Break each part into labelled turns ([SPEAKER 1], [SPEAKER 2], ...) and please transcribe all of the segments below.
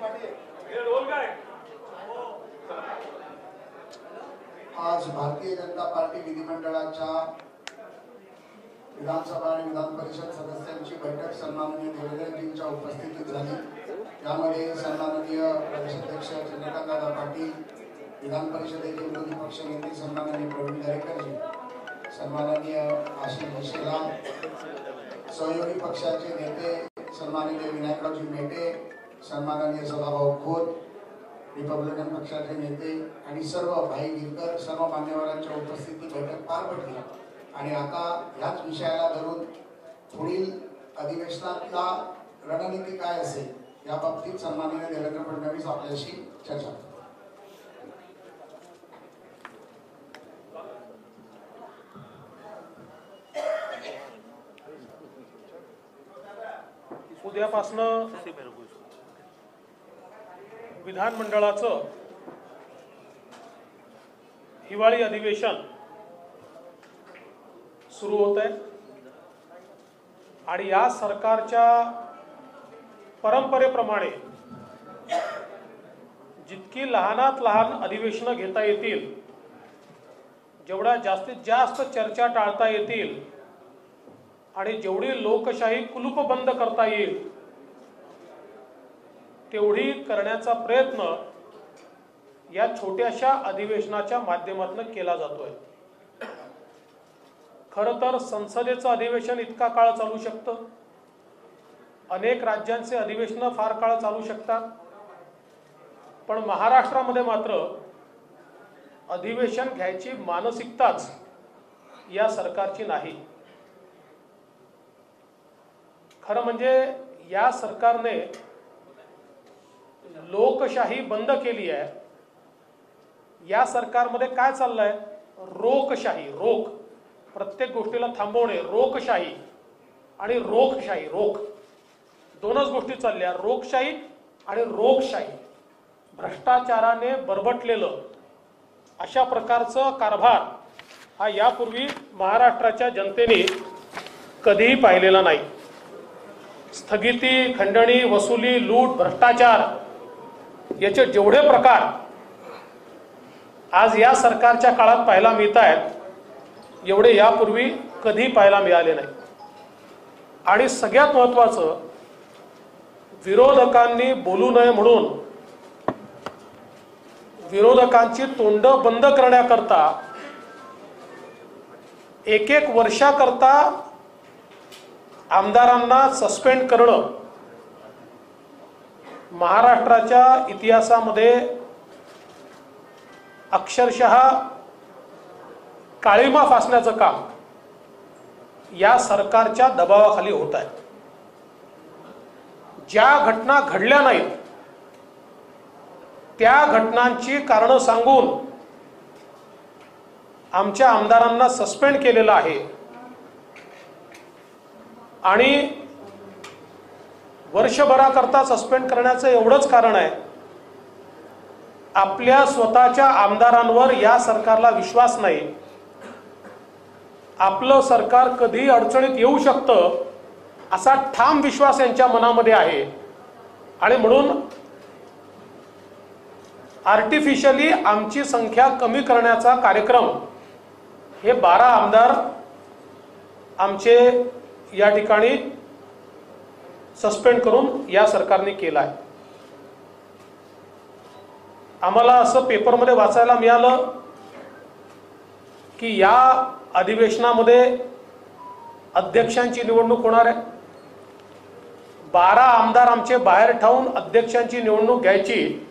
[SPEAKER 1] आज भारतीय जनता पार्टी विधिमंडळाच्या विधानसभा आणि विधान परिषद सदस्यांची बैठक सन्माननीय देवेंद्रजींच्या उपस्थितीत झाली। त्यामध्ये सन्माननीय प्रदेशाध्यक्ष चंद्रकांतदादा पाटील, विधान परिषदेचे विरोधी पक्ष नेते सन्माननीय प्रवीण दरेकरजी, सन्माननीय आशिष शेलार, सहयोगी पक्षाचे नेते सन्माननीय विनायकरावजी मेटे, सन्माननीय सदाभाऊ खोत, रिपब्लिकन पक्षाचे नेते आणि सर्व भाई गिरकर, सर्व मान्यवरांच्या उपस्थितीत बैठक पार पडली। आणि आता याच विषयाला धरून पुढील अधिवेशनातला रणनीती काय असेल या बाबतीत सन्माननीय देवेंद्र फडणवीस आपल्याशी चर्चा करतात।
[SPEAKER 2] उद्यापासनं विधानमंडळाचं हिवाळी अधिवेशन सुरू होत आहे आणि या सरकारच्या परंपरेप्रमाणे जितकी लहानात लहान अधिवेशनं घेता येतील, जेवढ्या जास्तीत जास्त चर्चा टाळता येतील आणि जेवढी लोकशाही कुलूपबंद करता येईल तेवढी करण्याचा प्रयत्न या छोट्याशा अधिवेशनाच्या माध्यमातून केला जातोय। खरं तर संसदेचं अधिवेशन इतका काळ चालू शकतं, अनेक राज्यांचे अधिवेशन फार काळ चालू शकतात, पण महाराष्ट्रामध्ये मात्र अधिवेशन घ्यायची मानसिकताच या सरकारची नाही। खरं म्हणजे या सरकारने लोकशाही बंद केली आहे। या सरकारमध्ये काय चाललंय? रोकशाही, रोख, प्रत्येक गोष्टीला थांबवणे, रोकशाही आणि रोखशाही, रोख दोनच गोष्टी चालल्या, रोकशाही आणि रोखशाही। भ्रष्टाचाराने बरबटलेलं अशा प्रकारचं कारभार हा यापूर्वी महाराष्ट्राच्या जनतेने कधीही पाहिलेला नाही। स्थगिती, खंडणी, वसुली, लूट, भ्रष्टाचार याचे जेवढे प्रकार आज या सरकारच्या काळात पाहायला मिळत आहेत, एवढे यापूर्वी कधी पाहायला मिळाले नाही। आणि सगळ्यात महत्त्वाचं, विरोधकांनी बोलू नये म्हणून विरोधकांची तोंड बंद करण्याकरता एक वर्षाकरता आमदारांना सस्पेंड करणं महाराष्ट्राच्या इतिहासामध्ये अक्षरशः काळीमा फासण्याचं काम या सरकारच्या दबावाखाली होत आहे। ज्या घटना घडल्या नाहीत त्या घटनांची कारणं सांगून आमच्या आमदारांना सस्पेंड केलेलं आहे आणि वर्षभराकरता सस्पेंड करण्याचं एवढंच कारण आहे, आपल्या स्वतःच्या आमदारांवर या सरकारला विश्वास नाही। आपलं सरकार कधी अडचणीत येऊ शकतं असा ठाम विश्वास यांच्या मनामध्ये आहे आणि म्हणून आर्टिफिशियली आमची संख्या कमी करण्याचा कार्यक्रम हे 12 आमदार आमचे या ठिकाणी सस्पेंड करून या सरकारने केला आहे। आम्हाला असं पेपरमध्ये वाचायला मिळालं की या अधिवेशनामध्ये अध्यक्षांची निवडणूक होणार आहे। 12 आमदार आमचे बाहेर ठेवून अध्यक्षांची निवडणूक घ्यायची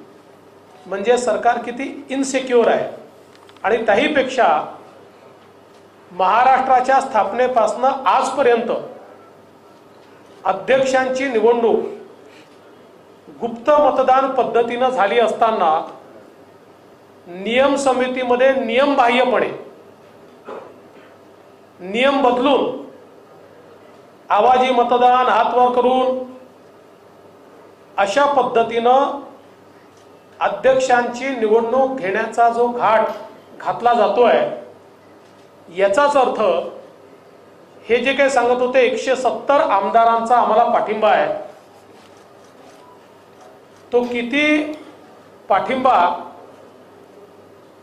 [SPEAKER 2] म्हणजे सरकार किती इनसिक्युअर आहे। आणि त्याहीपेक्षा महाराष्ट्राच्या स्थापनेपासून आजपर्यंत अध्यक्षांची निवडणूक गुप्त मतदान पद्धतीने झाली असताना नियम समितीमध्ये नियमबाह्यपणे नियम बदलून आवाजी मतदान, हात वर करून अशा पद्धतीनं अध्यक्षांची निवडणूक घेण्याचा जो घाट घातला जातोय, याचाच अर्थ हे जे काही सांगत होते 170 आमदारांचा आम्हाला पाठिंबा आहे, तो किती पाठिंबा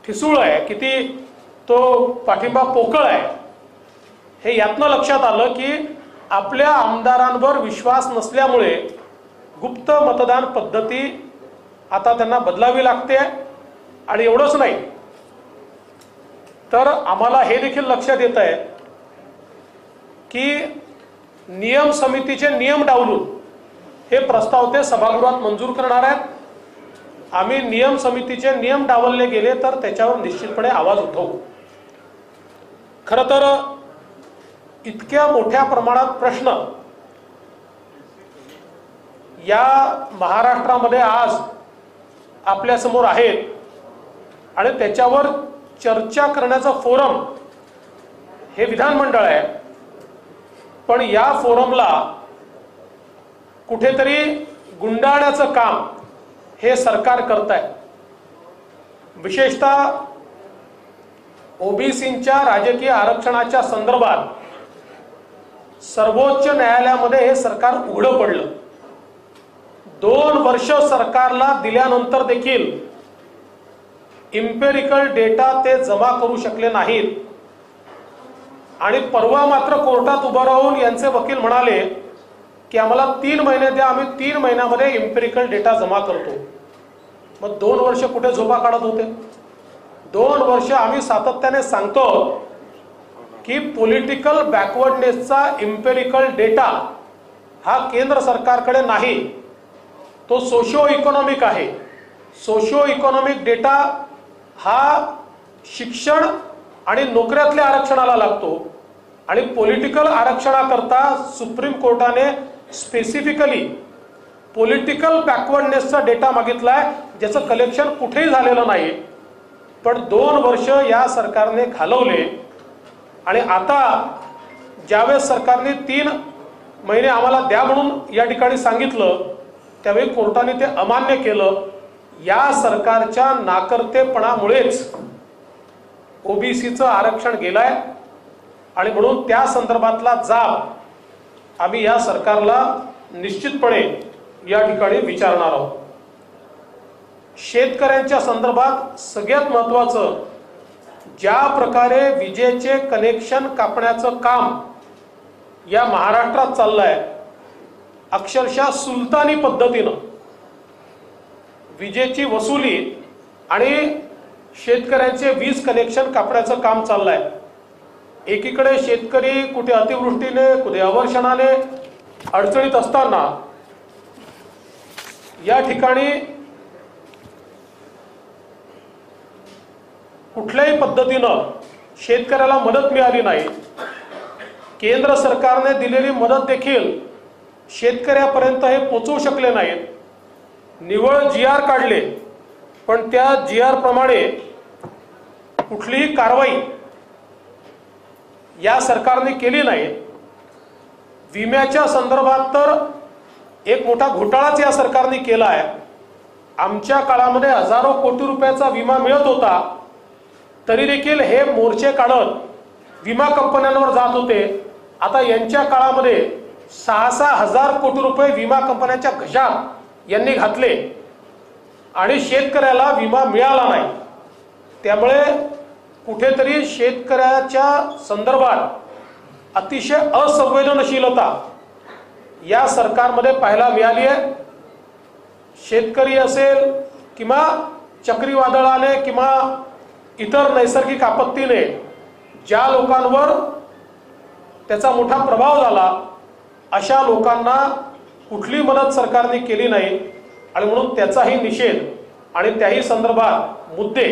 [SPEAKER 2] ठिसूळ आहे, किती तो पाठिंबा पोकळ आहे, हे यातनं लक्षात आलं की आपल्या आमदारांवर विश्वास नसल्यामुळे गुप्त मतदान पद्धती आता त्यांना बदलावी लागते. आणि एवढंच नाही तर आम्हाला हे देखील लक्षात येत आहे की नियम समितीचे नियम डावलून हे प्रस्ताव ते सभागृहात मंजूर करणार आहेत. आम्ही नियम समितीचे नियम डावलले गेले तर त्याच्यावर निश्चितपणे आवाज उठवू. खरं तर इतक्या मोठ्या प्रमाणात प्रश्न या महाराष्ट्रामध्ये आज आपल्यासमोर आहेत आणि त्याच्यावर चर्चा करण्याचं फोरम हे विधानमंडळ आहे. पण या फोरमला कुठेतरी गुंडाळण्याचं काम हे सरकार करत आहे. विशेषतः ओबीसींच्या राजकीय आरक्षणाच्या संदर्भात सर्वोच्च न्यायालयामध्ये हे सरकार उघडं पडलं. 2 वर्ष सरकारला दिल्यानंतर देखील इम्पेरिकल डेटा ते जमा करू शकले नाहीत. आणि परवा मात्र कोर्टात उभं राहून यांचे वकील म्हणाले की आम्हाला 3 महिने द्या, आम्ही 3 महिन्यामध्ये इम्पेरिकल डेटा जमा करतो. मग 2 वर्ष कुठे झोपा काढत होते? 2 वर्ष आम्ही सातत्याने सांगतो की पॉलिटिकल बॅकवर्डनेसचा इम्पेरिकल डेटा हा केंद्र सरकारकडे नाही, तो सोशिओ इकॉनॉमिक आहे. सोशिओ इकॉनॉमिक डेटा हा शिक्षण आणि नोकऱ्यातल्या आरक्षणाला लागतो आणि पॉलिटिकल आरक्षणाकरता सुप्रीम कोर्टाने स्पेसिफिकली पॉलिटिकल बॅकवर्डनेसचा डेटा मागितलाय, ज्याचं कलेक्शन कुठेही झालेलं नाही. पण 2 वर्ष या सरकारने घालवले आणि आता ज्यावेळेस सरकारने 3 महिने आम्हाला द्या म्हणून या ठिकाणी सांगितलं त्यावेळी कोर्टाने ते अमान्य केलं. या सरकारच्या नाकर्तेपणामुळेच ओबीसीचं आरक्षण गेलंय आणि म्हणून त्या संदर्भातला जाब आम्ही या सरकारला निश्चितपणे या ठिकाणी विचारणार आहोत. शेतकऱ्यांच्या संदर्भात सगळ्यात महत्त्वाचं, ज्या प्रकारे विजेचे कनेक्शन कापण्याचं काम या महाराष्ट्रात चाललंय, अक्षरशः सुलतानी पद्धतीनं विजेची वसुली आणि शेतकऱ्यांचे वीज कनेक्शन कापण्याचं काम चाललंय. एकीकडे शेतकरी कुठे अतिवृष्टीने कुठे अवर्षणाने अडचणीत असताना या ठिकाणी कुठल्याही पद्धतीनं शेतकऱ्याला मदत मिळाली नाही. केंद्र सरकारने दिलेली मदत देखील शेतकऱ्यापर्यंत हे पोहोचवू शकले नाहीत. निव्वळ GR काढले पण त्या GR प्रमाणे कुठलीही कारवाई या सरकारने केली नाही. विम्याच्या संदर्भात तर एक मोठा घोटाळाच या सरकारने केला आहे. आमच्या काळामध्ये हजारो कोटी रुपयाचा विमा मिळत होता, तरी देखील हे मोर्चे काढत विमा कंपन्यांवर जात होते. आता यांच्या काळामध्ये 6-6 हजार कोटी रुपये विमा कंपन्यांच्या घशात यांनी घातले आणि शेतकऱ्याला विमा मिळाला नाही. त्यामुळे कुठेतरी शेतकऱ्याच्या संदर्भात अतिशय असंवेदनशीलता या सरकारमध्ये पाहायला मिळाली आहे. शेतकरी असेल किंवा चक्रीवादळाने किंवा इतर नैसर्गिक आपत्तीने ज्या लोकांवर त्याचा मोठा प्रभाव झाला, अशा लोकांना कुठली मदत सरकारने केली नाही आणि म्हणून त्याचाही निषेध आणि त्याही संदर्भात मुद्दे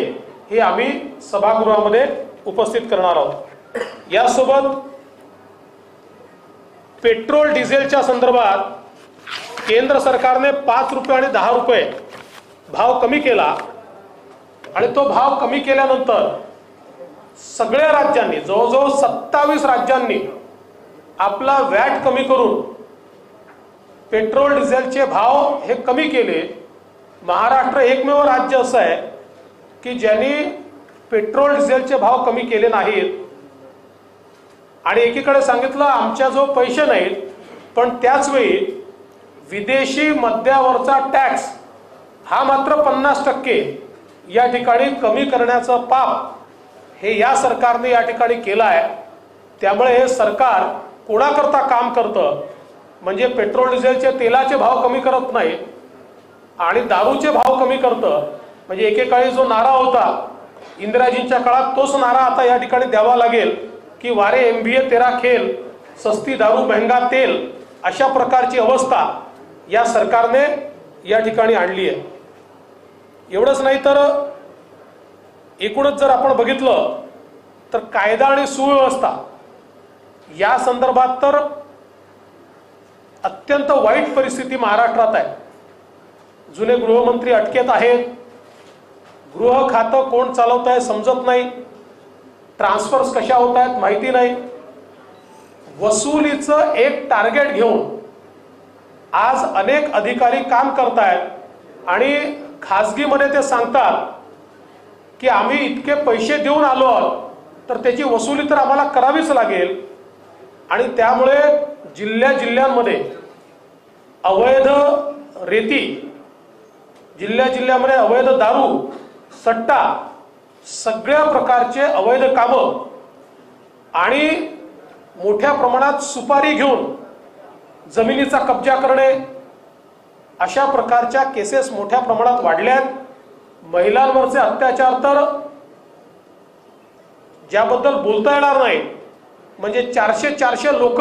[SPEAKER 2] हे आम्ही सभागृहामध्ये उपस्थित करणार आहोत. यासोबत पेट्रोल डिझेलच्या संदर्भात केंद्र सरकारने 5 रुपये आणि 10 रुपये भाव कमी केला आणि तो भाव कमी केल्यानंतर सगळ्या राज्यांनी, जवळजवळ 27 राज्यांनी आपला वॅट कमी करून पेट्रोल डिझेलचे भाव हे कमी केले. महाराष्ट्र एकमेव राज्य असं आहे की ज्यांनी पेट्रोल डिझेलचे भाव कमी केले नाहीत. आणि एकीकडे सांगितलं आमच्याजवळ पैसे नाहीत, पण त्याच वेळी विदेशी मद्यावरचा टॅक्स हा मात्र 50% या ठिकाणी कमी करण्याचं पाप हे या सरकारने या ठिकाणी केलं आहे। त्यामुळे हे सरकार कोणाकरता काम करतं, म्हणजे पेट्रोल डिझेलचे तेलाचे भाव कमी करत नाही आणि दारूचे भाव कमी करतं। म्हणजे एकेकाळी जो नारा होता इंदिराजींच्या काळात, तोच नारा आता या ठिकाणी द्यावा लागेल की वारे MBA तेरा खेल, सस्ती दारू महंगा तेल, अशा प्रकारची अवस्था या सरकारने या ठिकाणी आणली आहे। एवढंच नाही तर एकूणच जर आपण बघितलं तर कायदा आणि सुव्यवस्था या संदर्भात तर अत्यंत वाईट परिस्थिती महाराष्ट्रात आहे। जुने गृहमंत्री अटकेत आहेत, गृह खातं कोण चालवत आहे समजत नाही, ट्रान्सफर्स कशा होत आहेत माहिती नाही। वसुलीचं एक टार्गेट घेऊन आज अनेक अधिकारी काम करतायत आणि खासगीमध्ये ते सांगतात की आम्ही इतके पैसे देऊन आलो आहोत तर त्याची वसुली तर आम्हाला करावीच लागेल। आणि त्यामुळे जिल्ह्यामध्ये अवैध रेती, जिल्ह्यामध्ये अवैध दारू, सट्टा, सगळ्या प्रकारचे अवैध कामं आणि मोठ्या प्रमाणात सुपारी घेऊन जमिनीचा कब्जा करणे, अशा प्रकारच्या केसेस मोठ्या प्रमाणात वाढल्यात। महिलांवरचे अत्याचार तर ज्याबद्दल बोलता येणार नाही, म्हणजे 400 लोक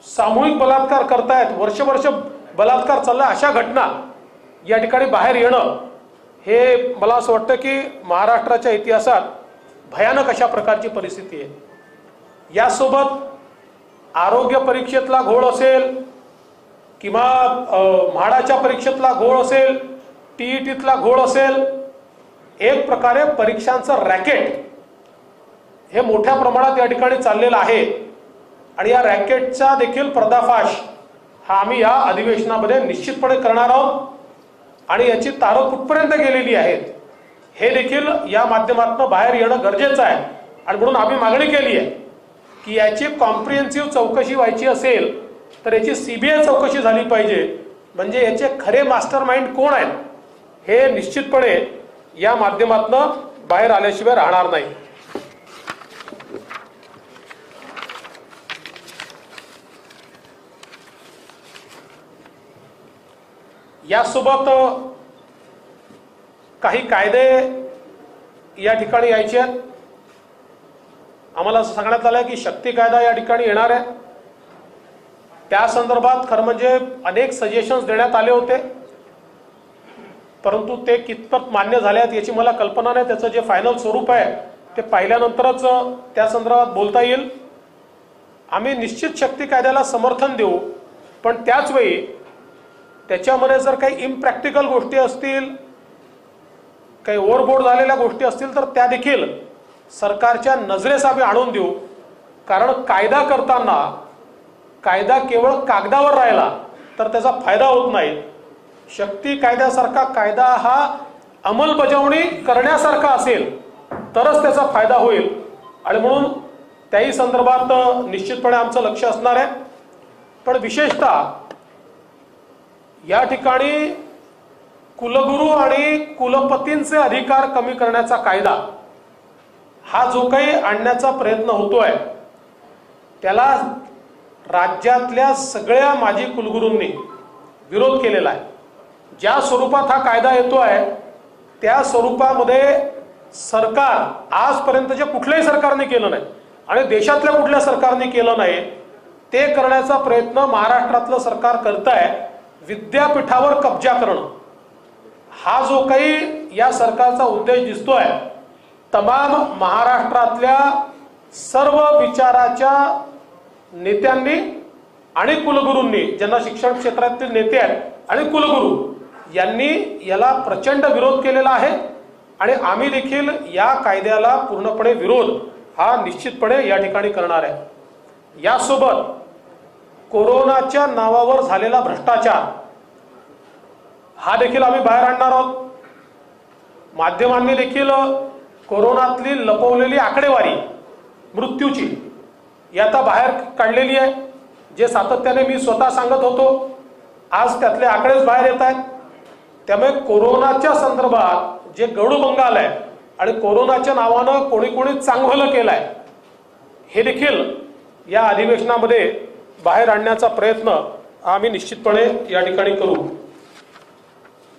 [SPEAKER 2] सामूहिक बलात्कार करतायत, वर्ष बलात्कार चालला, अशा घटना या ठिकाणी बाहेर येणं हे मला असं वाटतं की महाराष्ट्राच्या इतिहासात भयानक अशा प्रकारची परिस्थिती आहे। यासोबत आरोग्य परीक्षेतला घोळ असेल किंवा म्हाडाच्या परीक्षेतला घोळ असेल, TETतला घोळ असेल, एक प्रकारे परीक्षांचं रॅकेट हे मोठ्या प्रमाणात या ठिकाणी चाललेलं आहे। आणि या रॅकेटचा देखील पर्दाफाश हा आम्ही या अधिवेशनामध्ये निश्चितपणे करणार आहोत आणि याची तारं कुठपर्यंत गेलेली आहेत हे देखील या माध्यमातून बाहेर येणं गरजेचं आहे। आणि म्हणून आम्ही मागणी केली आहे की याची कॉम्प्रिहेन्सिव्ह चौकशी व्हायची असेल तर याची CBI चौकशी झाली पाहिजे, म्हणजे याचे खरे मास्टर माइंड कोण आहेत हे निश्चितपणे या माध्यमातून बाहेर आल्याशिवाय राहणार नाही। यासोबत काही कायदे या ठिकाणी यायचे आहेत। आम्हाला असं सांगण्यात आलं की शक्ती कायदा या ठिकाणी येणार आहे। त्या संदर्भात खरं म्हणजे अनेक सजेशन्स देण्यात आले होते, परंतु ते कितपत मान्य झाले आहेत याची मला कल्पना नाही। त्याचं जे फायनल स्वरूप आहे ते पाहिल्यानंतरच त्या संदर्भात बोलता येईल। आम्ही निश्चित शक्ती कायद्याला समर्थन देऊ, पण त्याच वेळी त्याच्यामध्ये जर काही इम्प्रॅक्टिकल गोष्टी असतील, काही ओव्हरबोर्ड झालेल्या गोष्टी असतील तर त्या देखील सरकारच्या नजरेस आम्ही आणून देऊ। कारण कायदा करताना कायदा केवळ कागदावर राहिला तर त्याचा फायदा होत नाही। शक्ती कायद्यासारखा कायदा हा अंमलबजावणी करण्यासारखा असेल तरच त्याचा फायदा होईल। आणि म्हणून त्याही संदर्भात निश्चितपणे आमचं लक्ष असणार आहे। पण विशेषतः या ठिकाणी कुलगुरू आणि कुलपतींचे अधिकार कमी करण्याचा कायदा हा जो काही आणण्याचा प्रयत्न होतोय त्याला राज्यातल्या सगळ्या माजी कुलगुरूंनी विरोध केलेला आहे। ज्या स्वरूपात हा कायदा येतोय त्या स्वरूपामध्ये सरकार आजपर्यंत जे कुठल्याही सरकारने केलं नाही आणि देशातल्या कुठल्या सरकारने केलं नाही ते करण्याचा प्रयत्न महाराष्ट्रातलं सरकार करत आहे। विद्यापीठावर कब्जा करणं हा जो काही या सरकारचा उद्देश दिसतोय, तमाम महाराष्ट्रातल्या सर्व विचाराच्या नेत्यांनी आणि कुलगुरूंनी, ज्यांना शिक्षण क्षेत्रातील नेते आहेत आणि कुलगुरू यांनी याला प्रचंड विरोध केलेला आहे। आणि आम्ही देखील या कायद्याला पूर्णपणे विरोध हा निश्चितपणे या ठिकाणी करणार आहे। यासोबत कोरोनाच्या नावावर झालेला भ्रष्टाचार हा देखील आम्ही बाहेर आणणार आहोत। माध्यमांनी देखील कोरोनातली लपवलेली आकडेवारी मृत्यूची ही आता बाहेर काढलेली आहे। जे सातत्याने मी स्वतः सांगत होतो आज त्यातले आकडेच बाहेर येत आहेत। त्यामुळे कोरोनाच्या संदर्भात जे गौडू बंगाल आहे आणि कोरोनाच्या नावानं कोणी कोणी चांगलं केलंय हे देखील या अधिवेशनामध्ये बाहेर आणण्याचा प्रयत्न आम्ही निश्चितपणे या ठिकाणी करू।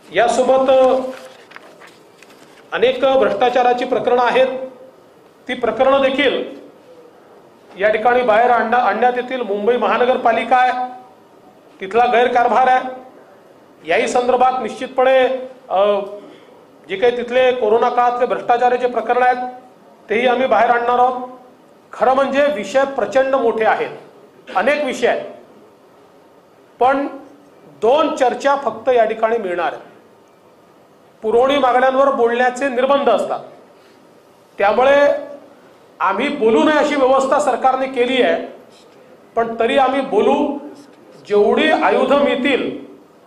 [SPEAKER 2] यासोबत अनेक भ्रष्टाचाराची प्रकरणं आहेत, ती प्रकरणं देखील या ठिकाणी बाहेर आणण्यात येतील। मुंबई महानगरपालिका आहे, तिथला गैरकारभार आहे, याही संदर्भात निश्चितपणे जे काही तिथले कोरोना काळातले भ्रष्टाचाराचे प्रकरण आहेत तेही आम्ही बाहेर आणणार आहोत। खरं म्हणजे विषय प्रचंड मोठे आहेत, अनेक विषय आहेत, पण 2 चर्चा फक्त या ठिकाणी मिळणार आहेत। पुरवणी मागण्यांवर बोलण्याचे निर्बंध असतात, त्यामुळे आम्ही बोलू नये अशी व्यवस्था सरकारने केली आहे, पण तरी आम्ही बोलू। जेवढी आयुधं मिळतील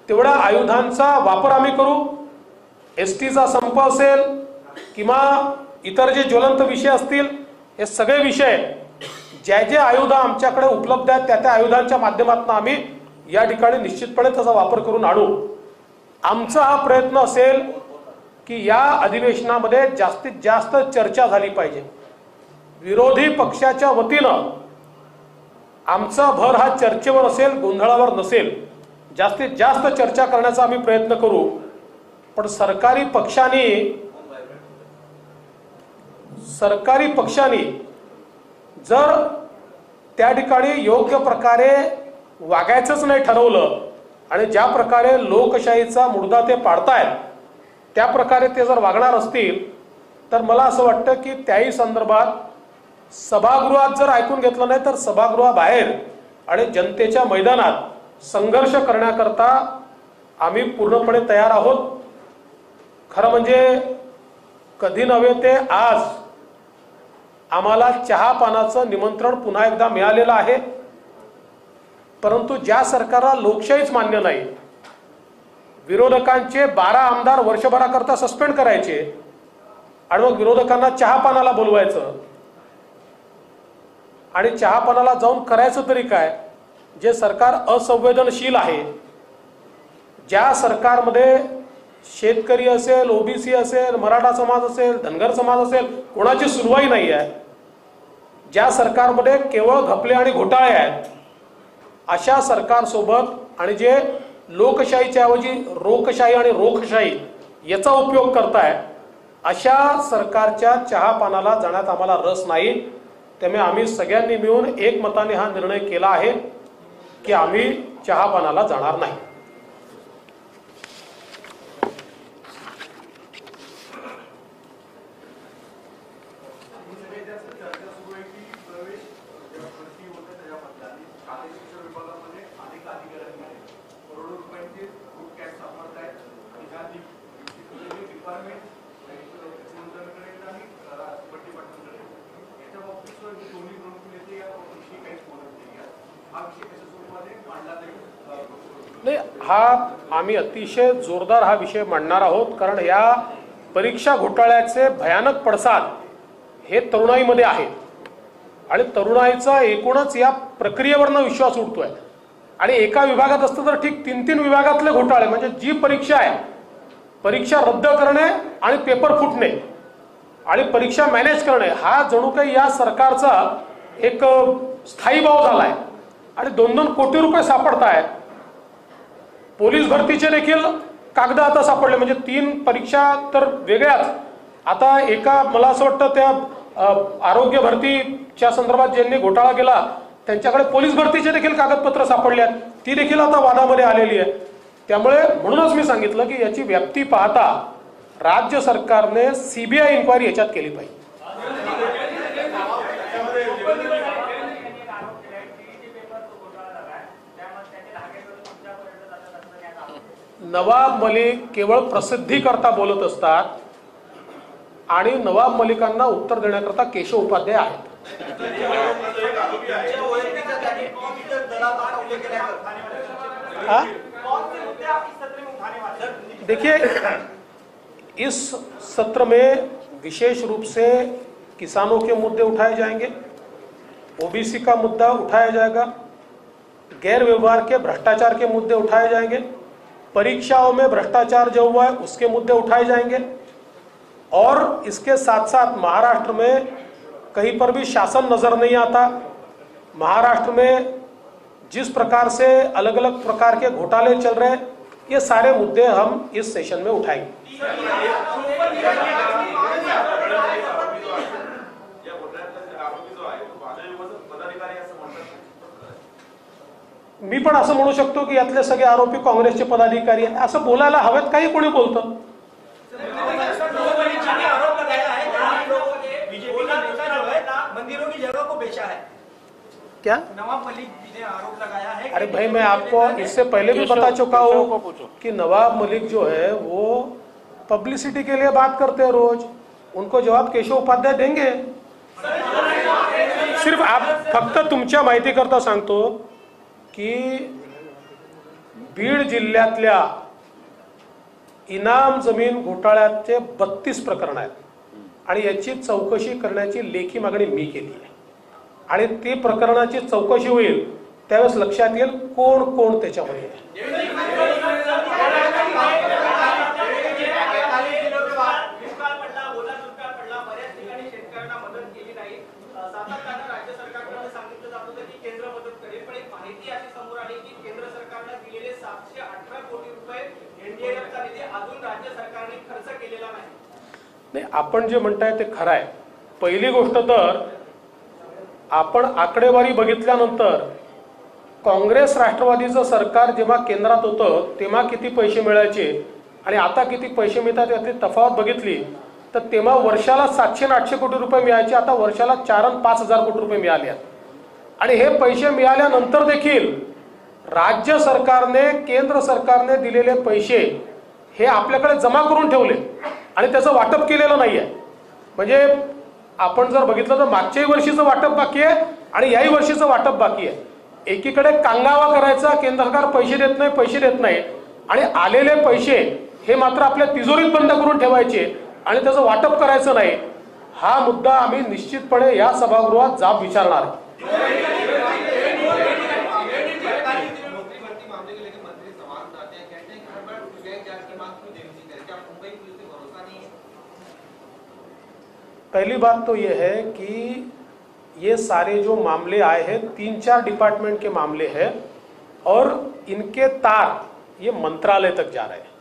[SPEAKER 2] तेवढ्या आयुधांचा वापर आम्ही करू। एसटीचा संप असेल किंवा इतर जे ज्वलंत विषय असतील, हे सगळे विषय जे आयुध आमच्याकडे उपलब्ध आहेत त्या आयुधांच्या माध्यमातून आम्ही या ठिकाणी निश्चितपणे त्याचा वापर करून आणू। आमचा हा प्रयत्न असेल की या अधिवेशनामध्ये जास्तीत जास्त चर्चा झाली पाहिजे। विरोधी पक्षाच्या वतीनं आमचा भर हा चर्चेवर असेल, गोंधळावर नसेल। जास्तीत जास्त चर्चा करण्याचा आम्ही प्रयत्न करू, पण सरकारी पक्षांनी जर त्या ठिकाणी योग्य प्रकारे वागायचंच नाही ठरवलं आणि ज्या प्रकारे लोकशाहीचा मुद्दा ते पाडतायत त्या प्रकारे ते जर वागणार असतील तर मला असं वाटतं की त्याही संदर्भात सभागृहात जर ऐकून घेतलं नाही तर सभागृहाबाहेर आणि जनतेच्या मैदानात संघर्ष करण्याकरता आम्ही पूर्णपणे तयार आहोत। खरं म्हणजे कधी नव्हे ते आज आम्हाला चहा पानाचं निमंत्रण पुन्हा एकदा मिळालेलं आहे, परंतु ज्या सरकारला लोकशाहीच मान्य नाही, विरोधकांचे 12 आमदार वर्षभराकरता सस्पेंड करायचे आणि मग विरोधकांना चहा पानाला बोलवायचं आणि चहा पानाला जाऊन करायचं तरी काय? जे सरकार असंवेदनशील आहे, ज्या सरकारमध्ये शेतकरी असेल, ओबीसी असेल, मराठा समाज असेल, धनगर समाज असेल, कोणाची सुनवाई नाही आहे, ज्या सरकारमध्ये केवळ घपले आणि घोटाळे आहेत, अशा सरकारसोबत आणि जे लोकशाहीच्या ऐवजी रोकशाही आणि रोखशाही याचा उपयोग करताय, अशा सरकारच्या चहा पानाला जाण्यात आम्हाला रस नाही। त्यामुळे आम्ही सगळ्यांनी मिळून एकमताने हा निर्णय केला आहे की आम्ही चहा पानाला जाणार नाही। नाही, हा आम्ही अतिशय जोरदार हा विषय मांडणार आहोत, कारण या परीक्षा घोटाळ्याचे भयानक पडसाद हे तरुणाईमध्ये आहेत आणि तरुणाईचा एकूणच या प्रक्रियेवरनं विश्वास उठतोय। आणि एका विभागात असतं तर ठीक, 3-3 विभागातले घोटाळे म्हणजे जी परीक्षा आहे, परीक्षा रद्द करणे आणि पेपर फुटणे आणि परीक्षा मॅनेज करणे हा जणू काही या सरकारचा एक स्थायी भाव झालाय आणि 2-2 कोटी रुपये सापडतायत। पोलीस भरतीचे देखील कागद आता सापडले, म्हणजे 3 परीक्षा तर वेगळ्याच। आता एका मला असं वाटतं त्या आरोग्य भरतीच्या संदर्भात ज्यांनी घोटाळा केला त्यांच्याकडे पोलीस भरतीचे देखील कागदपत्र सापडले आहेत, ती देखील आता वादामध्ये आलेली आहे। त्यामुळे म्हणूनच मी सांगितलं की याची व्याप्ती पाहता राज्य सरकारने CBI इन्क्वायरी याच्यात केली पाहिजे। नवाब मलिक केवळ प्रसिद्धी करता बोलत असतात आणि नवाब मलिकांना उत्तर देण्याकरता केशव उपाध्याय आहेत। देखिए, इस सत्र में विशेष रूप से किसानों के मुद्दे उठाए जाएंगे, ओबीसी का मुद्दा उठाया जाएगा, गैर व्यवहार के भ्रष्टाचार के मुद्दे उठाए जाएंगे परीक्षाओं में भ्रष्टाचार जो हुआ है उसके मुद्दे उठाए जाएंगे, और इसके साथ साथ महाराष्ट्र में कहीं पर भी शासन नजर नहीं आता। महाराष्ट्र में जिस प्रकार से अलग अलग प्रकार के घोटाले चल रहे हैं, ये सारे मुद्दे हम इस सेशन में उठाएंगे। मी पण असं म्हणू शकतो की यातले सगळे आरोपी काँग्रेसचे पदाधिकारी आहेत, असं बोलायला हवेत, काही कोणी बोलतं। मंदिरों की जगह को बेचा है क्या? नवाब मलिक ने आरोप लगाया है। अरे भाई, मैं आपको इससे पहले भी बता चुका हूँ कि नवाब मलिक जो है वो पब्लिसिटी के लिए बात करते हैं रोज, उनको जवाब केशव उपाध्याय देंगे। सिर्फ आप फक्त तुमच्या माहिती करता सांगतो की बीड जिल्ह्यातल्या इनाम जमीन घोटाळ्याचे 32 प्रकरण आहेत आणि याची चौकशी करण्याची लेखी मागणी मी केली आहे, आणि ती प्रकरणाची चौकशी होईल त्यावेळेस लक्षात येईल कोण कोण त्याच्यामध्ये आहे। नाही, आपण जे म्हणताय ते खरं आहे। पहिली गोष्ट तर आपण आकडेवारी बघितल्यानंतर काँग्रेस राष्ट्रवादीचं सरकार जेव्हा केंद्रात होतं तेव्हा किती पैसे मिळायचे आणि आता किती पैसे मिळतात याची तफावत बघितली तर तेव्हा वर्षाला 700 आणि 800 कोटी रुपये मिळायचे, आता वर्षाला 4 आणि 5,000 कोटी रुपये मिळाले आहेत। आणि हे पैसे मिळाल्यानंतर देखील राज्य सरकारने केंद्र सरकारने दिलेले पैसे हे आपल्याकडे जमा करून ठेवले आणि त्याचं वाटप केलेलं नाहीये। म्हणजे आपण जर बघितलं तर मागच्याही वर्षीचं वाटप बाकी आहे आणि याही वर्षीचं वाटप बाकी आहे। एकीकडे कांगावा करायचा, केंद्र सरकार पैसे देत नाही आणि आलेले पैसे हे मात्र आपल्या तिजोरीत बंद करून ठेवायचे आणि त्याचं वाटप करायचं नाही। हा मुद्दा आम्ही निश्चितपणे या सभागृहात जाब विचारणार आहे। पहली बात तो ये है कि ये सारे जो मामले आए हैं 3-4 डिपार्टमेंट के मामले हैं और इनके तार ये मंत्रालय तक जा रहे हैं,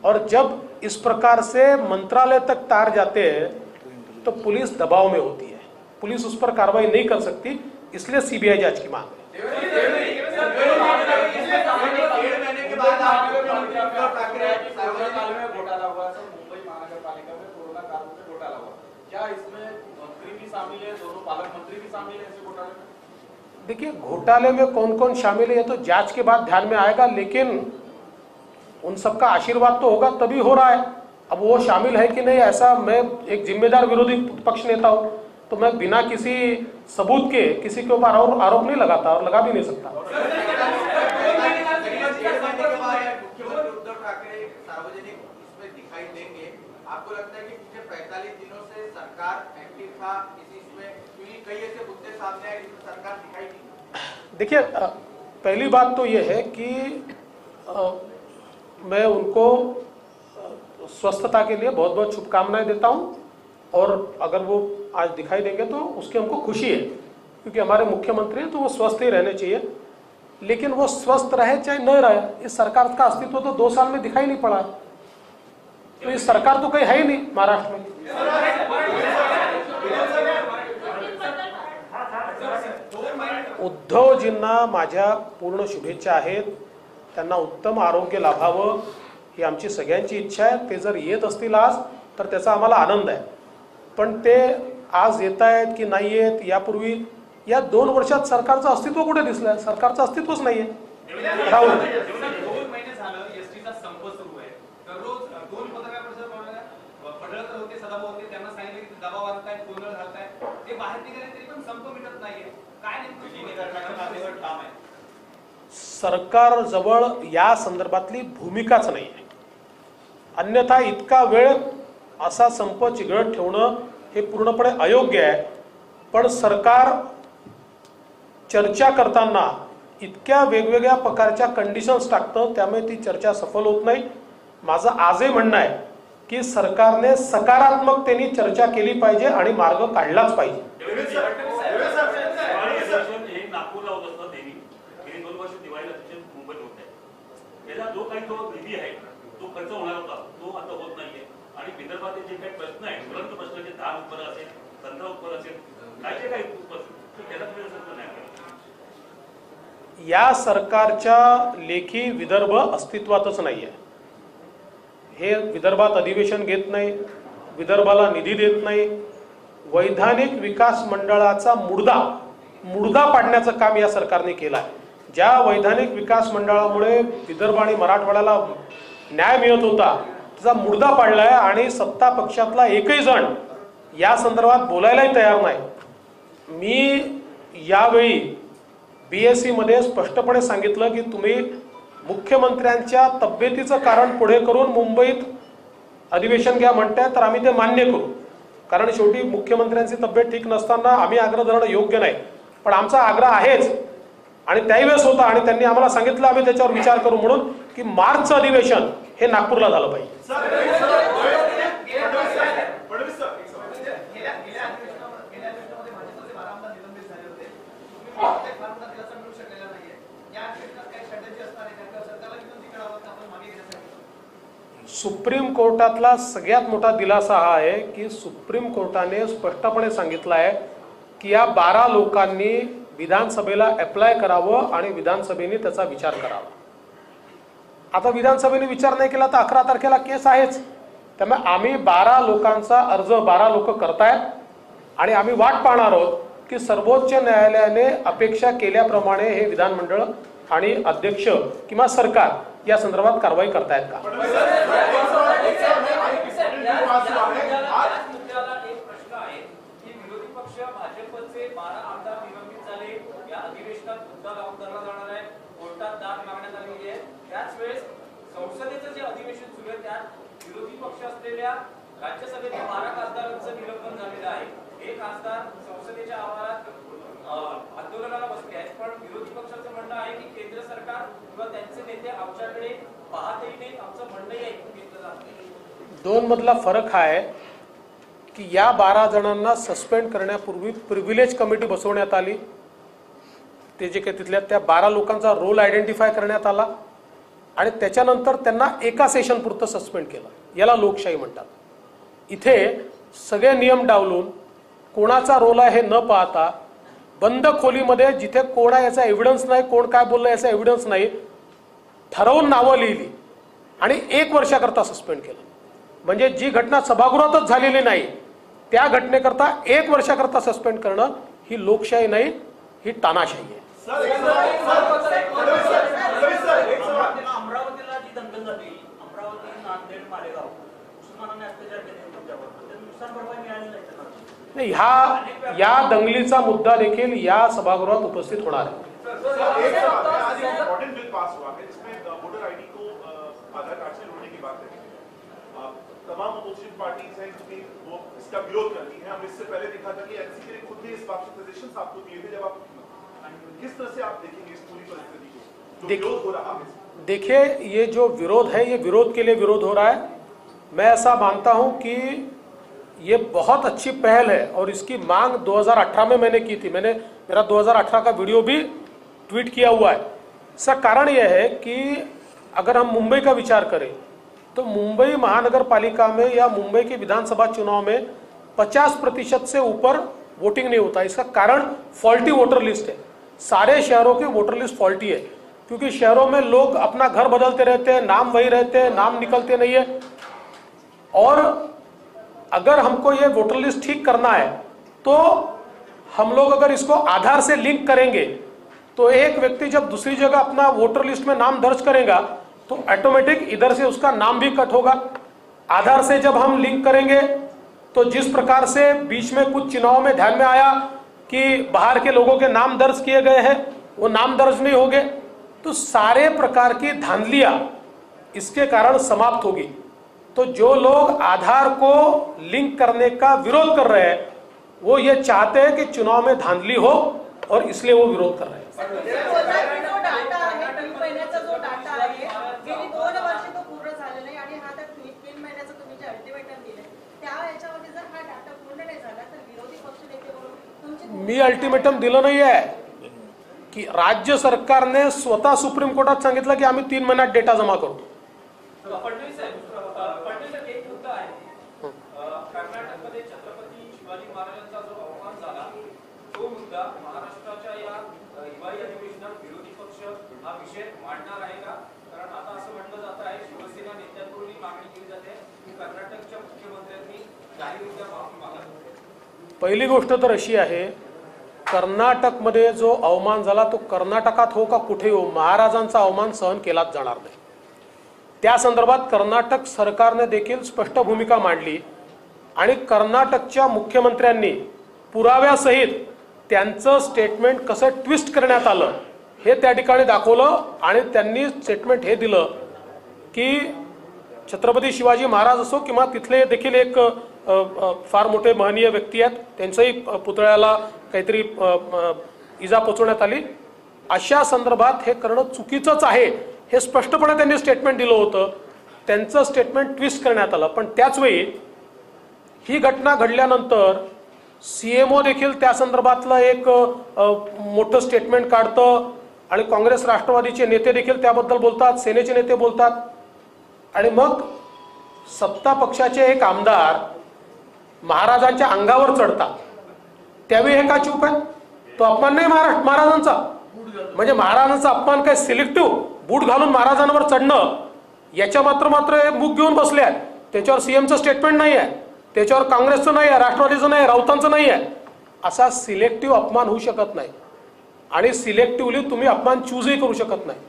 [SPEAKER 2] और जब इस प्रकार से मंत्रालय तक तार जाते हैं तो पुलिस दबाव में होती है, पुलिस उस पर कार्रवाई नहीं कर सकती, इसलिए सीबीआई जांच की मांग है।
[SPEAKER 3] क्या इसमें मंत्री भी शामिल है, दोनों पालक मंत्री भी शामिल है ऐसे घोटाले में?
[SPEAKER 2] देखिए, घोटाले में कौन कौन शामिल है ये तो जांच के बाद ध्यान में आएगा, लेकिन उन सबका आशीर्वाद तो होगा तभी हो रहा है। अब वो शामिल है कि नहीं, ऐसा मैं एक जिम्मेदार विरोधी पक्ष नेता हूं तो मैं बिना किसी सबूत के किसी के ऊपर आरोप नहीं लगाता और लगा भी नहीं सकता।
[SPEAKER 3] आपको लगता है कि पिछले 45 दिनों से सरकार एक्टिव था इसमें, क्योंकि कई ऐसे मुद्दे सामने आए जिसमें सरकार दिखाई नहीं?
[SPEAKER 2] देखिए, पहली बात तो ये है कि मैं उनको स्वस्थता के लिए बहुत बहुत शुभकामनाएं देता हूं, और अगर वो आज दिखाई देंगे तो उसकी हमको खुशी है, क्योंकि हमारे मुख्यमंत्री हैं तो वो स्वस्थ ही रहने चाहिए। लेकिन वो स्वस्थ रहे चाहे न रहे, इस सरकार का अस्तित्व तो 2 साल में दिखाई नहीं पड़ा, तो इस सरकार तो कहीं है ही नहीं महाराष्ट्र में। उद्धवजींना माझ्या पूर्ण शुभेच्छा आहेत, त्यांना उत्तम आरोग्य लाभावं ही आमची सगळ्यांची इच्छा आहे। ते जर येत असतील आज तर त्याचा आम्हाला आनंद आहे, पण ते आज येत आहेत की नाही येत, यापूर्वी या 2 वर्षात सरकारचं अस्तित्व कुठे दिसलं? सरकारचं अस्तित्वच नाहीये। राहुल,
[SPEAKER 3] 2 महिने झालं एसटीचा संप सुरू आहे, दररोज 2 पत्रकार पडळकर होते, सदाभाऊ होते, त्यांना सांगितलं की दबाव आणताय, गोंधळ घालताय, ते बाहेर निघाले तरी पण संप मिटत नाहीये, काय नेमकं काम आहे?
[SPEAKER 2] सरकार जवळ या संदर्भातली भूमिकाच नाही आहे, अन्यथा इतका वेळ असा संप चिघळत ठेवणं हे पूर्णपणे अयोग्य आहे। पण सरकार चर्चा करताना इतक्या वेगवेगळ्या प्रकारच्या कंडिशन्स टाकतं, त्यामुळे ती चर्चा सफल होत नाही. माझं आजही म्हणणं आहे की सरकारने सकारात्मकतेने चर्चा केली पाहिजे आणि मार्ग काढलाच पाहिजे.
[SPEAKER 4] नागपूरला होत असतं नेहमी गेली 2 वर्ष दिवाळीला मुंबईत होत आहे. त्याचा जो काही तो निधी आहे तो खर्च होणार होता तो आता होत नाहीये. आणि विदर्भातील जे काही प्रश्न आहेत, ज्वलंत प्रश्न, जे धान उत्पन्न असेल, संत्रा उत्पन्न असेल, काय जे काही प्रश्न त्याला तुम्ही असं नाही.
[SPEAKER 2] या सरकारच्या लेखी विदर्भ अस्तित्वातच नाही आहे. हे विदर्भात अधिवेशन घेत नाही, विदर्भाला निधी देत नाही. वैधानिक विकास मंडळाचा मुडदा पाडण्याचं काम या सरकारने केलं आहे. ज्या वैधानिक विकास मंडळामुळे विदर्भ आणि मराठवाड्याला न्याय मिळत होता त्याचा मुडदा पाडलाय आणि सत्ता पक्षातला एकही जण या संदर्भात बोलायलाही तयार नाही. मी यावेळी BSc मध्ये स्पष्टपणे सांगितलं की तुम्ही मुख्यमंत्र्यांच्या तब्येतीचं कारण पुढे करून मुंबईत अधिवेशन घ्या म्हणताय तर आम्ही ते मान्य करू, कारण शेवटी मुख्यमंत्र्यांची तब्येत ठीक नसताना आम्ही आग्रह धरणं योग्य नाही. पण आमचा आग्रह आहेच आणि त्याही वेळेस होता आणि त्यांनी आम्हाला सांगितलं आम्ही त्याच्यावर विचार करू म्हणून की मार्चचं अधिवेशन हे नागपूरला झालं पाहिजे. सुप्रीम कोर्टातला सगळ्यात मोठा दिलासा हा आहे की सुप्रीम कोर्टाने स्पष्टपणे सांगितलं आहे की या 12 लोकांनी विधानसभेला अप्लाय करावं आणि विधानसभेने त्याचा विचार करावा. आता विधानसभेने विचार नाही केला तर 11 तारखेला केस आहेच. त्यामुळे आम्ही 12 लोकांचा अर्ज 12 लोक करतायत आणि आम्ही वाट पाहणार आहोत की सर्वोच्च न्यायालयाने अपेक्षा केल्याप्रमाणे हे विधानमंडळ आणि अध्यक्ष किंवा सरकार या संदर्भात कारवाई करतायत का.
[SPEAKER 5] भाजपचे 12 आमदार निलंबित झाले. या अधिवेशनात मुद्दा धरला जाणार आहे. कोर्टात दाद मागण्यात आलेली आहे. त्याच वेळेस संसदेचं जे अधिवेशन सुरू आहे त्यात विरोधी पक्ष असलेल्या राज्यसभेतील 12 खासदारांचं निलंबन झालेलं आहे. हे खासदार संसदेच्या आवारात आंदोलनाला बसले आहेत. पण विरोधी पक्षाचं म्हणणं आहे की केंद्र सरकार किंवा त्यांचे नेते आमच्याकडे पाहतही नाहीत, आमचं म्हणणंही ऐकून घेतलं जात नाही.
[SPEAKER 2] 2 मधला फरक हा आहे की या 12 जणांना सस्पेंड करण्यापूर्वी प्रिव्हिलेज कमिटी बसवण्यात आली. ते जे काही तिथल्या त्या 12 लोकांचा रोल आयडेंटिफाय करण्यात आला आणि त्याच्यानंतर त्यांना एका सेशन पुरतं सस्पेंड केलं. याला लोकशाही म्हणतात. इथे सगळे नियम डावलून कोणाचा रोल आहे हे न पाहता बंद खोलीमध्ये जिथे कोण आहे याचा एव्हिडन्स नाही, कोण काय बोललं याचा एव्हिडन्स नाही, ठरवून नावं लिहिली आणि 1 वर्षाकरता सस्पेंड केलं. म्हणजे जी घटना सभागृहातच झालेली नाही त्या घटनेकरता 1 वर्षाकरता सस्पेंड करणं ही लोकशाही नाही, ही तानाशाही आहे.
[SPEAKER 4] अमरावतीला जी दंगल झाली, अमरावती, नांदेड, मालेगाव, उस्मानाने अत्याचार केले त्यांच्यावर, नुकसान भरपाई मिळाली नाही.
[SPEAKER 2] नाही, या दंगलीचा मुद्दा देखील या सभागृहात उपस्थित होणार आहे.
[SPEAKER 6] तमाम अपोजिशन पार्टीज हैं जो वो इसका विरोध करती हैं. हमने इससे पहले देखा था कि एनसीपी ने खुद भी इस बात के सजेशंस आपको दिए थे. जब आप किस तरह से आप देखेंगे इस पूरी परिस्थिति को जो विरोध हो रहा है?
[SPEAKER 2] देखिए, ये जो विरोध है ये विरोध के लिए विरोध हो रहा है. मैं ऐसा मानता हूं कि ये बहुत अच्छी पहल है और इसकी मांग 2018 में मैंने की थी. मैंने मेरा 2018 का वीडियो भी ट्वीट किया हुआ है. इसका कारण यह है कि अगर हम मुंबई का विचार करें तो मुंबई महानगर पालिका में या मुंबई के विधानसभा चुनाव में 50% से ऊपर वोटिंग नहीं होता. इसका कारण फॉल्टी वोटर लिस्ट है. सारे शहरों की वोटर लिस्ट फॉल्टी है क्योंकि शहरों में लोग अपना घर बदलते रहते हैं, नाम वही रहते हैं, नाम निकलते नहीं है. और अगर हमको ये वोटर लिस्ट ठीक करना है तो हम लोग अगर इसको आधार से लिंक करेंगे तो एक व्यक्ति जब दूसरी जगह अपना वोटर लिस्ट में नाम दर्ज करेगा तो ऑटोमेटिक इधर से उसका नाम भी कट होगा. आधार से जब हम लिंक करेंगे तो जिस प्रकार से बीच में कुछ चुनाव में ध्यान में आया कि बाहर के लोगों के नाम दर्ज किए गए हैं, वो नाम दर्ज नहीं होंगे, तो सारे प्रकार की धांधलियां इसके कारण समाप्त होगी. तो जो लोग आधार को लिंक करने का विरोध कर रहे हैं वो ये चाहते हैं कि चुनाव में धांधली हो और इसलिए वो विरोध कर रहे हैं. मी अल्टिमेटम दिलं नाही आहे की राज्य सरकारने स्वतः सुप्रीम कोर्टात सांगितलं की आम्ही 3 महिन्यात डेटा जमा करतो.
[SPEAKER 5] फडणवीस साहेब, एक मुद्दा आहे. कर्नाटकमध्ये छत्रपती शिवाजी महाराजांचा जो अवमान झाला तो मुद्दा महाराष्ट्राच्या या हिवाळी अधिवेशनात विरोधी पक्ष हा विषय मांडणार आहे का? कारण आता असं म्हटलं जात आहे, शिवसेना नेत्यांकडून मागणी केली जाते की कर्नाटकच्या मुख्यमंत्र्यांनी जाहीररित्या माफी मागावी.
[SPEAKER 2] पहिली गोष्ट तर अशी आहे, कर्नाटकमध्ये जो अवमान झाला तो कर्नाटकात हो का कुठे हो, महाराजांचा अवमान सहन केलाच जाणार नाही. त्या संदर्भात कर्नाटक सरकारने देखील स्पष्ट भूमिका मांडली आणि कर्नाटकच्या मुख्यमंत्र्यांनी पुराव्यासहित त्यांचं स्टेटमेंट कसं ट्विस्ट करण्यात आलं हे त्या ठिकाणी दाखवलं आणि त्यांनी स्टेटमेंट हे दिलं की छत्रपती शिवाजी महाराज असो किंवा तिथले देखील एक फार मोठे महनीय व्यक्ती आहेत, त्यांच्याही पुतळ्याला काहीतरी इजा पोचवण्यात आली, अशा संदर्भात हे करणं चुकीचंच आहे हे स्पष्टपणे त्यांनी स्टेटमेंट दिलं होतं. त्यांचं स्टेटमेंट ट्विस्ट करण्यात आलं. पण त्याचवेळी ही घटना घडल्यानंतर CMO देखील त्या संदर्भातलं एक मोठं स्टेटमेंट काढतं आणि काँग्रेस राष्ट्रवादीचे नेते देखील त्याबद्दल बोलतात, सेनेचे नेते बोलतात आणि मग सत्ता पक्षाचे एक आमदार महाराजांच्या अंगावर चढतात. त्यावेळी हे का चूप आहे? तो अपमान नाही महाराजांचा. म्हणजे महाराजांचा अपमान काय सिलेक्टिव्ह बूट घालून महाराजांवर चढणं याच्या मात्र मुख घेऊन बसले आहेत. त्याच्यावर CMचं स्टेटमेंट नाही आहे, त्याच्यावर काँग्रेसचं नाही आहे, राष्ट्रवादीचं नाही, राऊतांचं नाही आहे. असा सिलेक्टिव्ह अपमान होऊ शकत नाही आणि सिलेक्टिव्हली तुम्ही अपमान चूजही करू शकत नाही.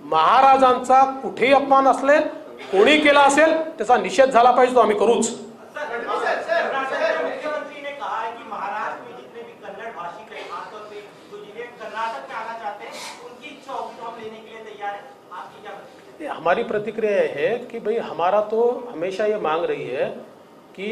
[SPEAKER 2] महाराजांचा कुठेही अपमान असले, कोणी केला असेल त्याचा निषेध झाला पाहिजे, तो आम्ही करूच.
[SPEAKER 7] मुख्यमंत्री ने कहा है कि महाराष्ट्र में जितने भी कन्नड़ भाषी के खासतौर पे जो जिन्हें कर्नाटक में आना चाहते हैं उनकी इच्छा होगी तो हम लेने के लिए तैयार है. आपकी क्या प्रतिक्रिया?
[SPEAKER 2] हमारी प्रतिक्रिया है कि भाई हमारा तो हमेशा ये मांग रही है कि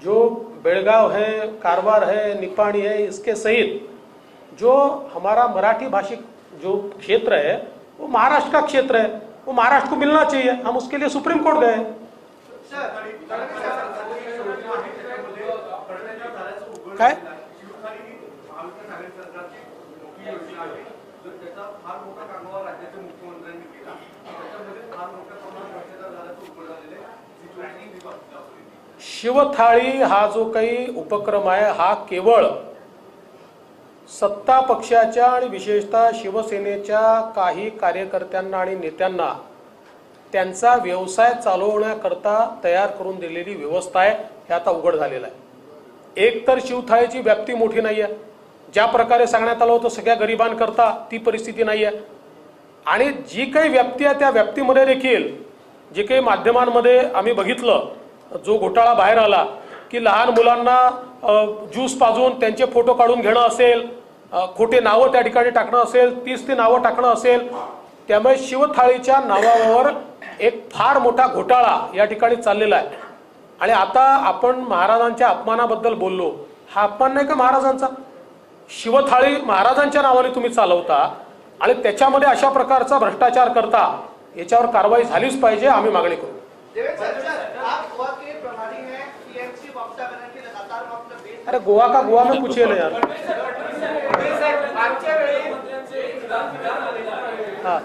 [SPEAKER 2] जो बेळगाव है, कारवार है, निपाणी है, इसके सहित जो हमारा मराठी भाषिक जो क्षेत्र है वो महाराष्ट्र का क्षेत्र है, वो महाराष्ट्र को मिलना चाहिए. हम उसके लिए सुप्रीम कोर्ट गए. काय शिवथाळी हा जो काही उपक्रम आहे हा केवळ सत्ता पक्षाच्या आणि विशेषतः शिवसेनेच्या काही कार्यकर्त्यांना आणि नेत्यांना त्यांचा व्यवसाय चालवण्याकरता तयार करून दिलेली व्यवस्था आहे. हे आता उघड झालेलं आहे. एक तर शिवथाळीची व्याप्ती मोठी नाही आहे, ज्या प्रकारे सांगण्यात आलं होतं सगळ्या गरिबांकरता ती परिस्थिती नाही आहे. आणि जी काही व्याप्ती आहे त्या व्याप्तीमध्ये देखील जे काही माध्यमांमध्ये आम्ही बघितलं जो घोटाळा बाहेर आला की लहान मुलांना ज्यूस पाजून त्यांचे फोटो काढून घेणं असेल, खोटे नावं त्या ठिकाणी टाकणं असेल, 30 ती नावं टाकणं असेल, त्यामुळे शिवथाळीच्या नावावर एक फार मोठा घोटाळा या ठिकाणी चाललेला आहे. आणि आता आपण महाराजांच्या अपमानाबद्दल बोललो, हा अपमान नाही का महाराजांचा? शिवथाळी महाराजांच्या नावाने तुम्ही चालवता आणि त्याच्यामध्ये अशा प्रकारचा भ्रष्टाचार करता, याच्यावर कारवाई झालीच पाहिजे, आम्ही मागणी करू. अरे गोवा का गोवा में पूछिए ना यार. हाँ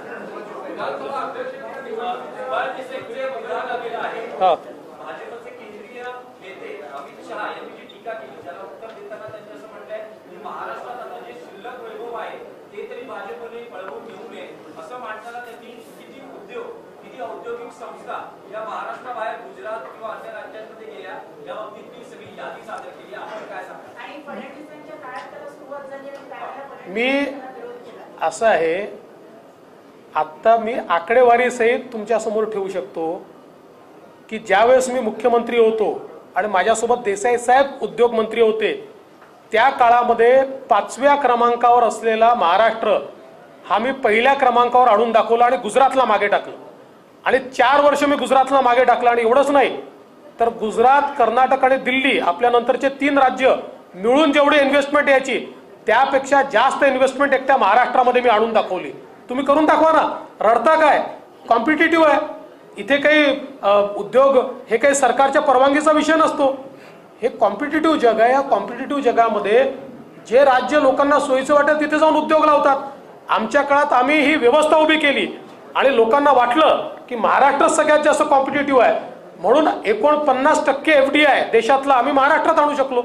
[SPEAKER 2] हाँ
[SPEAKER 5] भाजपचे केंद्रीय नेते अमित शहा यांनी जी टीका केली त्याला उत्तर देताना त्यांनी असं म्हटलंय की महाराष्ट्रात आता जे शिल्लक वैभव आहे ते तरी भाजपने पळवून घेऊ नये असं मांडताना त्यांनी किती औद्योगिक संस्था या महाराष्ट्राबाहेर गुजरात किंवा अन्य राज्यांमध्ये गेल्या या बाबतीतली सगळी यादी सादर केली. आपण काय सांगता?
[SPEAKER 8] आणि फडणवीसांच्या काळात त्याला सुरुवात झाली आणि त्यावेळेला
[SPEAKER 2] मी असं आहे, आता मी आकडेवारी सहित तुमच्या समोर ठेवू शकतो की ज्यावेळेस मी मुख्यमंत्री होतो आणि माझ्यासोबत देसाई साहेब उद्योग मंत्री होते त्या काळामध्ये 5व्या क्रमांकावर असलेला महाराष्ट्र हा मी पहिल्या क्रमांकावर आणून दाखवला आणि गुजरातला मागे टाकलं. आणि 4 वर्ष मी गुजरातला मागे टाकलं. आणि एवढंच नाही तर गुजरात, कर्नाटक आणि दिल्ली आपल्या नंतरचे 3 राज्य मिळून जेवढी इन्व्हेस्टमेंट यायची त्यापेक्षा जास्त इन्व्हेस्टमेंट एकट्या महाराष्ट्रामध्ये मी आणून दाखवली. तुम्ही करून दाखवा ना. रडता काय? कॉम्पिटिटिव्ह आहे इथे. काही उद्योग हे काही सरकारच्या परवानगीचा विषय नसतो. हे कॉम्पिटिटिव्ह जग आहे. या कॉम्पिटिटिव्ह जगामध्ये जे राज्य लोकांना सोयीचं वाटेल तिथे जाऊन उद्योग लावतात. आमच्या काळात आम्ही ही व्यवस्था उभी केली आणि लोकांना वाटलं की महाराष्ट्र सगळ्यात जास्त कॉम्पिटिटिव्ह आहे म्हणून 49% FDI देशातला आम्ही महाराष्ट्रात आणू शकलो.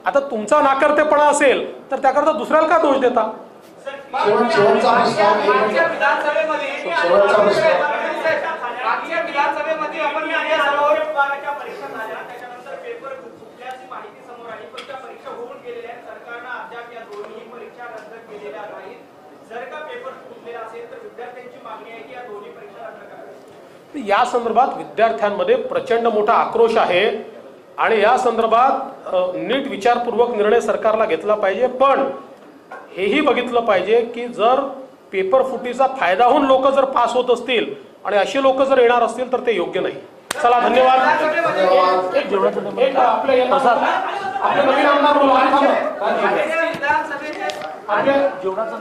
[SPEAKER 2] आता तुमचा नाकर्तेपणा असेल तर त्याकरता दुसऱ्याला का दोष देता?
[SPEAKER 1] शेवटचा प्रस्ताव
[SPEAKER 5] मागच्या विधानसभेमध्ये आपण विधानसभेच्या परीक्षा झाल्या त्याच्यानंतर पेपर फुटल्याची माहिती समोर आली पण त्या परीक्षा होऊन गेलेल्या आहेत. सरकारनं अद्याप या दोन्ही परीक्षा रद्द केलेल्या नाहीत. जर का पेपर फुटलेला असेल तर विद्यार्थ्यांची मागणी आहे की या दोन्ही परीक्षा रद्द कराव्यात.
[SPEAKER 2] या संदर्भात विद्यार्थ्यांमध्ये प्रचंड मोठा आक्रोश आहे आणि या संदर्भात नीट विचारपूर्वक निर्णय सरकारला घेतला पाहिजे. पण हेही बघितलं पाहिजे की जर पेपर फुटीचा फायदा होऊन लोक जर पास होत असतील आणि असे लोक जर येणार असतील तर ते योग्य नाही. चला धन्यवाद. आपले नवीन आमदार बोला.
[SPEAKER 5] विधानसभेचे
[SPEAKER 2] आपल्या जेवणाचा